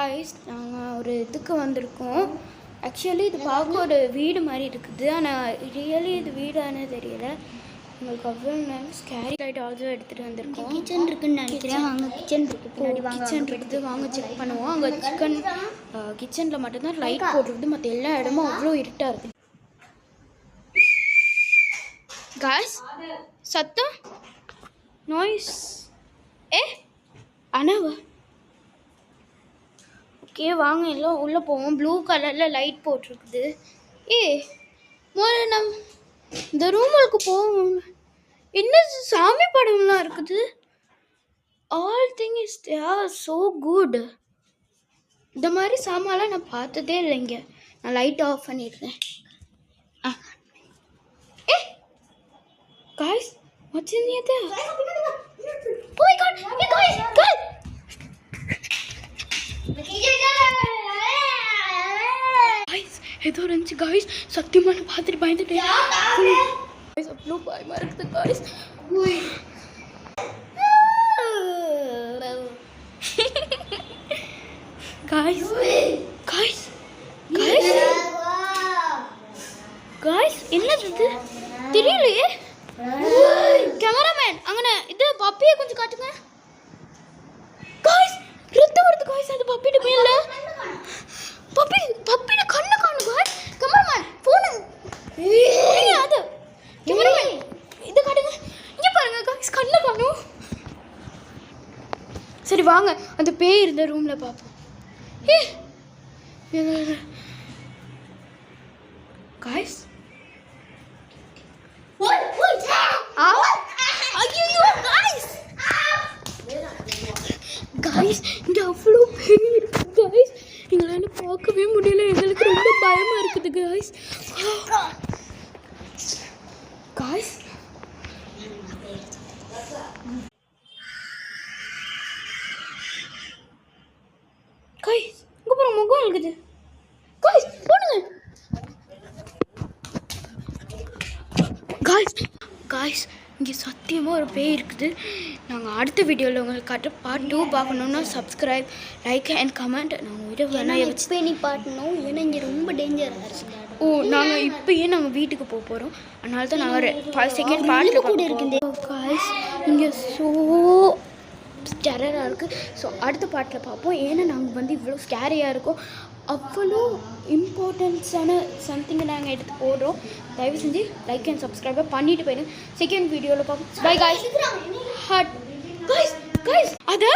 Guys நாங்கள் ஒரு இதுக்கு வந்திருக்கோம். ஆக்சுவலி இது பார்க்க ஒரு வீடு மாதிரி இருக்குது, ஆனால் ரியலி இது வீடானு தெரியல. உங்களுக்கு அவ்வளோ நேரம் ஸ்கேரி லைட் ஆல்சோ எடுத்துகிட்டு வந்திருக்கோம். கிச்சன் இருக்குன்னு நினைக்கிறேன். வாங்க கிச்சன் இருக்குது. கிச்சன் இருக்குது, வாங்க செக் பண்ணுவோம். அங்கே கிச்சனில் மட்டும்தான் லைட் போட்டுருக்குது, மற்ற எல்லா இடமும் அவ்வளோ இருட்டாக இருக்குது. காய்ஸ் சத்தம் நாய்ஸ் அனாவா. ஓகே வாங்க எல்லாம் உள்ளே போவோம். ப்ளூ கலரில் லைட் போட்டிருக்குது. முதல்ல இந்த ரூமுக்கு போவோம். என்ன சாமி படம்லாம் இருக்குது. All thing is so good. இந்த மாதிரி சாமான்லாம் நான் பார்த்ததே இல்லைங்க. நான் லைட் ஆஃப் பண்ணிடுறேன். Guys, what's in here? Oh my god! Hey guys! Guys! Guys, ஏதோ இருந்துச்சு guys. சத்தியமா நான் பார்த்துட்டு பயந்துட்டேன். Guys, அவ்வளோ பயமா இருக்குது guys. Guys, guys, guys, guys, என்னது இது? தெரியலையே. கேமராமேன் அங்கே இது பப்பியை கொஞ்சம் காட்டுங்க. காய்ஸ் ரத்தம் வருது காய்ஸ். அது பப்பிட்ட மேல பப்பியோட கண்ணு காணும் காய்ஸ். கேமராமேன் போன் அது கேமராமேன் இது காட்டுங்க. இங்கே பாருங்க காய்ஸ், கண்ணு காணும். சரி வாங்க அந்த பேய் இருந்த ரூமில் பார்ப்போம். காய்ஸ் guys இங்க அவ்வளோ பேய் இருக்கு guys. எங்களால பார்க்கவே முடியல. எங்களுக்கு ரொம்ப பயமா இருக்குது guys. guys guys இங்க பாருங்க முகம் இருக்குது guys. போடுங்க guys இங்கே சத்தியமாக ஒரு பேய் இருக்குது. நாங்கள் அடுத்த வீடியோவில் உங்களுக்கு காட்ட பார்ட் 2 பார்க்கணுன்னா சப்ஸ்கிரைப், லைக் அண்ட் கமெண்ட். நாங்கள் வீடியோ வேணால் வச்சு நீ பாட்டணும். ஏன்னா இங்கே ரொம்ப டேஞ்சராக இருக்குது. நாங்கள் இப்போயே நாங்கள் வீட்டுக்கு போக போகிறோம். அதனால தான் நாங்கள் செகண்ட் பார்ட்டில் கூட இருக்குது. காய்ஸ் இங்கே ஸோ ஸ்கேரியாக இருக்குது. ஸோ அடுத்த பார்ட்டில் பார்ப்போம். ஏன்னா நாங்கள் இவ்வளோ ஸ்கேரியாக இருக்கோம். அவ்வளோ இம்பார்ட்டன்ஸான சம்திங்கை நாங்கள் எடுத்து போடுறோம். தயவு செஞ்சு லைக் அண்ட் சப்ஸ்கிரைபை பண்ணிட்டு போயிடுங்க. செகண்ட் வீடியோவில் பார்ப்போம். By guys. Hot guys guys அது